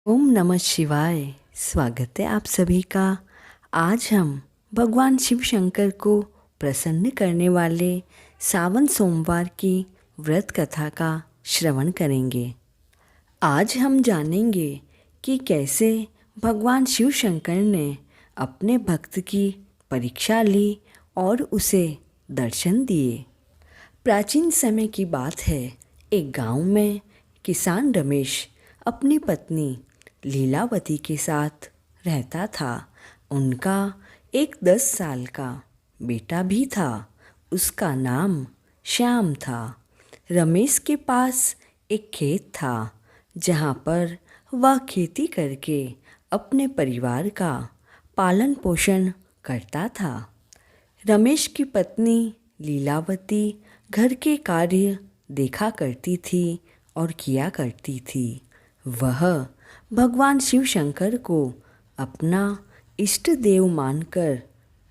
ओम नमः शिवाय। स्वागत है आप सभी का। आज हम भगवान शिव शंकर को प्रसन्न करने वाले सावन सोमवार की व्रत कथा का श्रवण करेंगे। आज हम जानेंगे कि कैसे भगवान शिव शंकर ने अपने भक्त की परीक्षा ली और उसे दर्शन दिए। प्राचीन समय की बात है। एक गांव में किसान रमेश अपनी पत्नी लीलावती के साथ रहता था। उनका एक 10 साल का बेटा भी था। उसका नाम श्याम था। रमेश के पास एक खेत था जहाँ पर वह खेती करके अपने परिवार का पालन पोषण करता था। रमेश की पत्नी लीलावती घर के कार्य देखा करती थी और किया करती थी। वह भगवान शिव शंकर को अपना इष्ट देव मानकर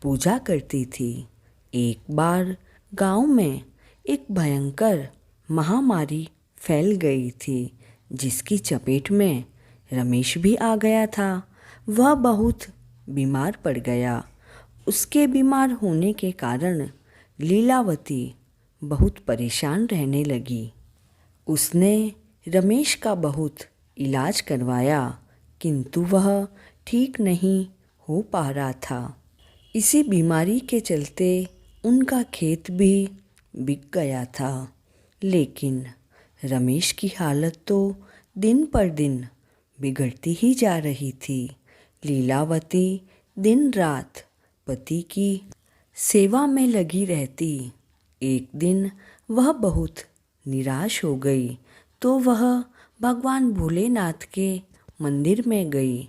पूजा करती थी। एक बार गांव में एक भयंकर महामारी फैल गई थी जिसकी चपेट में रमेश भी आ गया था। वह बहुत बीमार पड़ गया। उसके बीमार होने के कारण लीलावती बहुत परेशान रहने लगी। उसने रमेश का बहुत इलाज करवाया किंतु वह ठीक नहीं हो पा रहा था। इसी बीमारी के चलते उनका खेत भी बिक गया था। लेकिन रमेश की हालत तो दिन पर दिन बिगड़ती ही जा रही थी। लीलावती दिन रात पति की सेवा में लगी रहती। एक दिन वह बहुत निराश हो गई तो वह भगवान भोलेनाथ के मंदिर में गई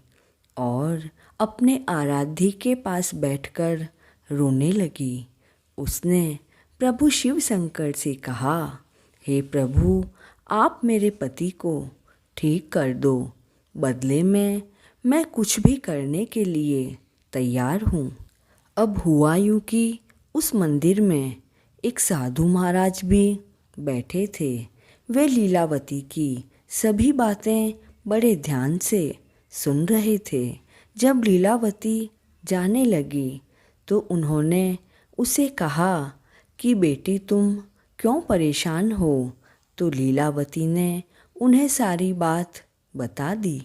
और अपने आराध्य के पास बैठकर रोने लगी। उसने प्रभु शिव शंकर से कहा, हे प्रभु, आप मेरे पति को ठीक कर दो। बदले में मैं कुछ भी करने के लिए तैयार हूँ। अब हुआ यूँ कि उस मंदिर में एक साधु महाराज भी बैठे थे। वे लीलावती की सभी बातें बड़े ध्यान से सुन रहे थे। जब लीलावती जाने लगी तो उन्होंने उसे कहा कि बेटी, तुम क्यों परेशान हो? तो लीलावती ने उन्हें सारी बात बता दी।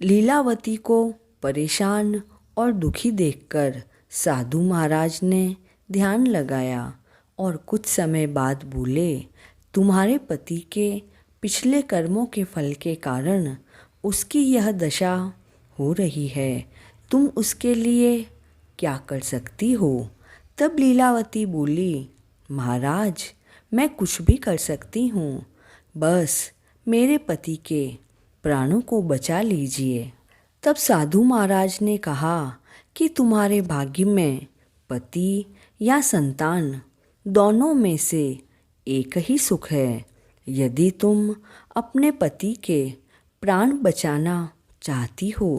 लीलावती को परेशान और दुखी देखकर साधु महाराज ने ध्यान लगाया और कुछ समय बाद बोले, तुम्हारे पति के पिछले कर्मों के फल के कारण उसकी यह दशा हो रही है। तुम उसके लिए क्या कर सकती हो? तब लीलावती बोली, महाराज, मैं कुछ भी कर सकती हूँ, बस मेरे पति के प्राणों को बचा लीजिए। तब साधु महाराज ने कहा कि तुम्हारे भाग्य में पति या संतान दोनों में से एक ही सुख है। यदि तुम अपने पति के प्राण बचाना चाहती हो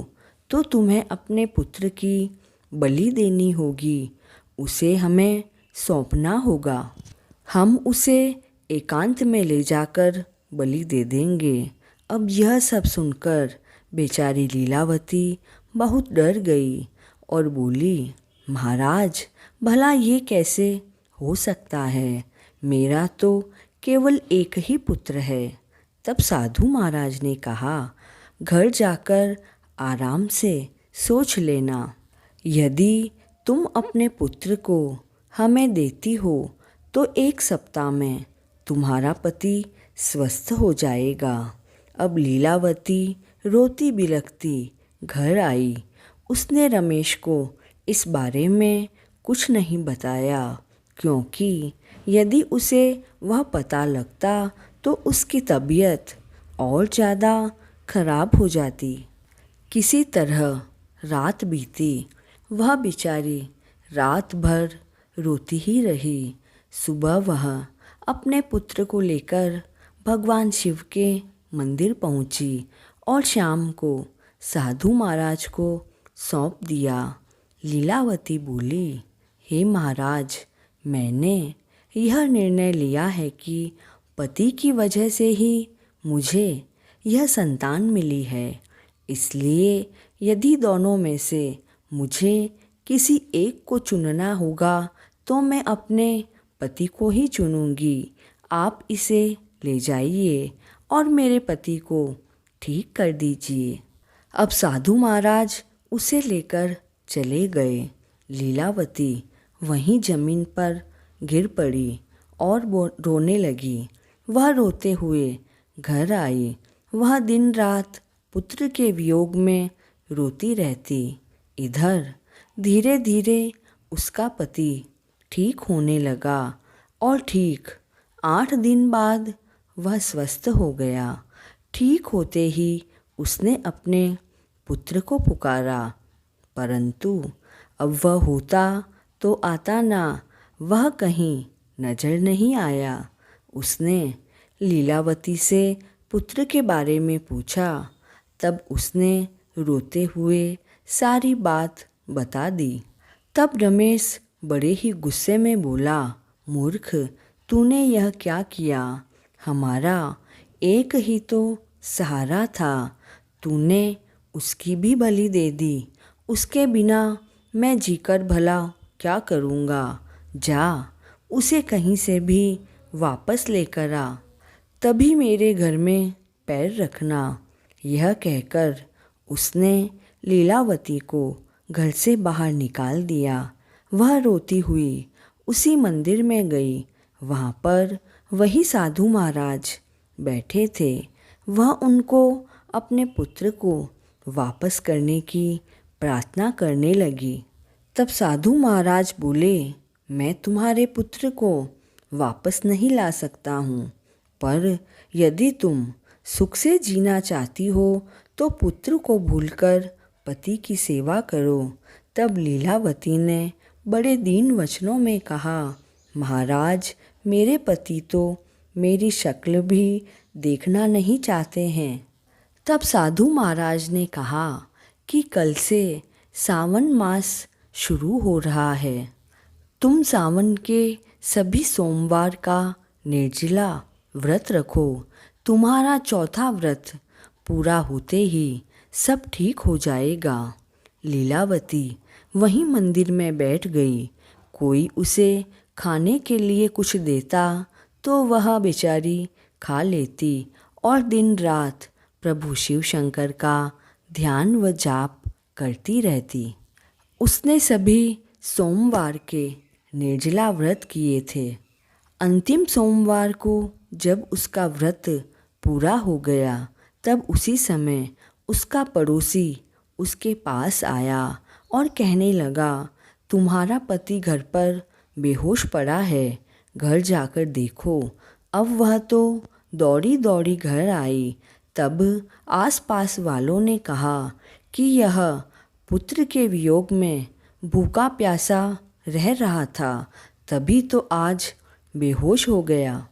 तो तुम्हें अपने पुत्र की बलि देनी होगी। उसे हमें सौंपना होगा। हम उसे एकांत में ले जाकर बलि दे देंगे। अब यह सब सुनकर बेचारी लीलावती बहुत डर गई और बोली, महाराज, भला ये कैसे हो सकता है? मेरा तो केवल एक ही पुत्र है। तब साधु महाराज ने कहा, घर जाकर आराम से सोच लेना। यदि तुम अपने पुत्र को हमें देती हो तो 1 सप्ताह में तुम्हारा पति स्वस्थ हो जाएगा। अब लीलावती रोती बिलखती घर आई। उसने रमेश को इस बारे में कुछ नहीं बताया क्योंकि यदि उसे वह पता लगता तो उसकी तबीयत और ज़्यादा खराब हो जाती। किसी तरह रात बीती। वह बेचारी रात भर रोती ही रही। सुबह वह अपने पुत्र को लेकर भगवान शिव के मंदिर पहुंची और शाम को साधु महाराज को सौंप दिया। लीलावती बोली, हे महाराज, मैंने यह निर्णय लिया है कि पति की वजह से ही मुझे यह संतान मिली है। इसलिए यदि दोनों में से मुझे किसी एक को चुनना होगा तो मैं अपने पति को ही चुनूंगी। आप इसे ले जाइए और मेरे पति को ठीक कर दीजिए। अब साधु महाराज उसे लेकर चले गए। लीलावती वहीं जमीन पर गिर पड़ी और वो रोने लगी। वह रोते हुए घर आई। वह दिन रात पुत्र के वियोग में रोती रहती। इधर धीरे धीरे उसका पति ठीक होने लगा और ठीक 8 दिन बाद वह स्वस्थ हो गया। ठीक होते ही उसने अपने पुत्र को पुकारा, परंतु अब वह होता तो आता ना, वह कहीं नजर नहीं आया। उसने लीलावती से पुत्र के बारे में पूछा। तब उसने रोते हुए सारी बात बता दी। तब रमेश बड़े ही गुस्से में बोला, मूर्ख, तूने यह क्या किया? हमारा एक ही तो सहारा था, तूने उसकी भी बलि दे दी। उसके बिना मैं जीकर भला क्या करूँगा? जा, उसे कहीं से भी वापस लेकर आ, तभी मेरे घर में पैर रखना। यह कहकर उसने लीलावती को घर से बाहर निकाल दिया। वह रोती हुई उसी मंदिर में गई। वहाँ पर वही साधु महाराज बैठे थे। वह उनको अपने पुत्र को वापस करने की प्रार्थना करने लगी। तब साधु महाराज बोले, मैं तुम्हारे पुत्र को वापस नहीं ला सकता हूँ, पर यदि तुम सुख से जीना चाहती हो तो पुत्र को भूलकर पति की सेवा करो। तब लीलावती ने बड़े दीन वचनों में कहा, महाराज, मेरे पति तो मेरी शक्ल भी देखना नहीं चाहते हैं। तब साधु महाराज ने कहा कि कल से सावन मास शुरू हो रहा है। तुम सावन के सभी सोमवार का निर्जला व्रत रखो। तुम्हारा चौथा व्रत पूरा होते ही सब ठीक हो जाएगा। लीलावती वहीं मंदिर में बैठ गई। कोई उसे खाने के लिए कुछ देता तो वह बेचारी खा लेती और दिन रात प्रभु शिव शंकर का ध्यान व जाप करती रहती। उसने सभी सोमवार के निर्जला व्रत किए थे। अंतिम सोमवार को जब उसका व्रत पूरा हो गया, तब उसी समय उसका पड़ोसी उसके पास आया और कहने लगा, तुम्हारा पति घर पर बेहोश पड़ा है, घर जाकर देखो। अब वह तो दौड़ी दौड़ी घर आई। तब आसपास वालों ने कहा कि यह पुत्र के वियोग में भूखा प्यासा रह रहा था, तभी तो आज बेहोश हो गया।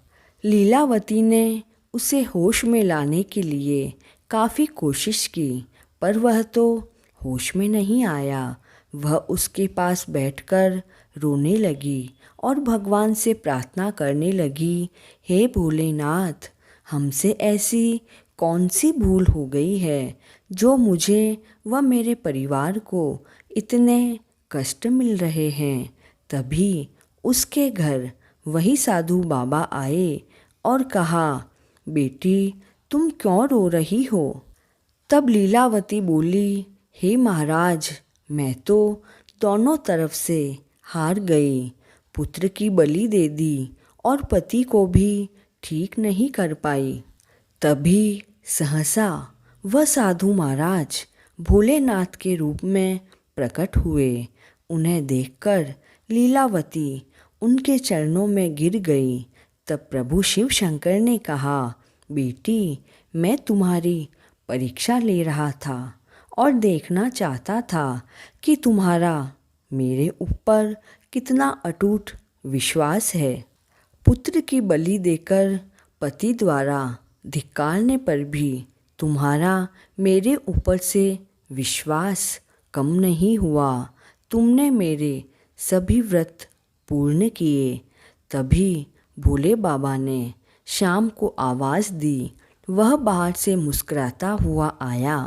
लीलावती ने उसे होश में लाने के लिए काफ़ी कोशिश की, पर वह तो होश में नहीं आया। वह उसके पास बैठकर रोने लगी और भगवान से प्रार्थना करने लगी, हे भोलेनाथ, हमसे ऐसी कौन सी भूल हो गई है जो मुझे व मेरे परिवार को इतने कष्ट मिल रहे हैं। तभी उसके घर वही साधु बाबा आए और कहा, बेटी, तुम क्यों रो रही हो? तब लीलावती बोली, हे महाराज, मैं तो दोनों तरफ से हार गई। पुत्र की बलि दे दी और पति को भी ठीक नहीं कर पाई। तभी सहसा वह साधु महाराज भोलेनाथ के रूप में प्रकट हुए। उन्हें देखकर लीलावती उनके चरणों में गिर गई। तब प्रभु शिव शंकर ने कहा, बेटी, मैं तुम्हारी परीक्षा ले रहा था और देखना चाहता था कि तुम्हारा मेरे ऊपर कितना अटूट विश्वास है। पुत्र की बलि देकर पति द्वारा धिक्कारने पर भी तुम्हारा मेरे ऊपर से विश्वास कम नहीं हुआ। तुमने मेरे सभी व्रत पूर्ण किए। तभी भोले बाबा ने शाम को आवाज़ दी। वह बाहर से मुस्कुराता हुआ आया।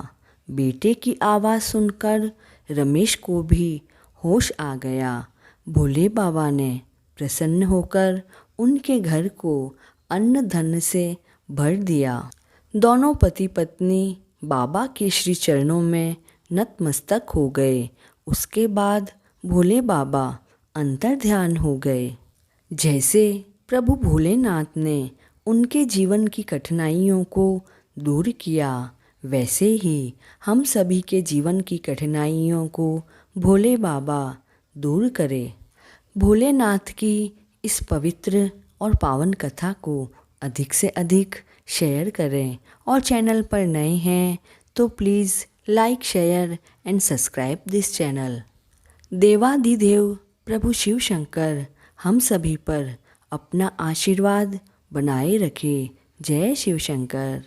बेटे की आवाज़ सुनकर रमेश को भी होश आ गया। भोले बाबा ने प्रसन्न होकर उनके घर को अन्न धन से भर दिया। दोनों पति पत्नी बाबा के श्री चरणों में नतमस्तक हो गए। उसके बाद भोले बाबा अंतर्ध्यान हो गए। जैसे प्रभु भोलेनाथ ने उनके जीवन की कठिनाइयों को दूर किया, वैसे ही हम सभी के जीवन की कठिनाइयों को भोले बाबा दूर करें। भोलेनाथ की इस पवित्र और पावन कथा को अधिक से अधिक शेयर करें और चैनल पर नए हैं तो please like, share and subscribe this channel. देवाधिदेव प्रभु शिव शंकर हम सभी पर अपना आशीर्वाद बनाए रखे। जय शिव शंकर।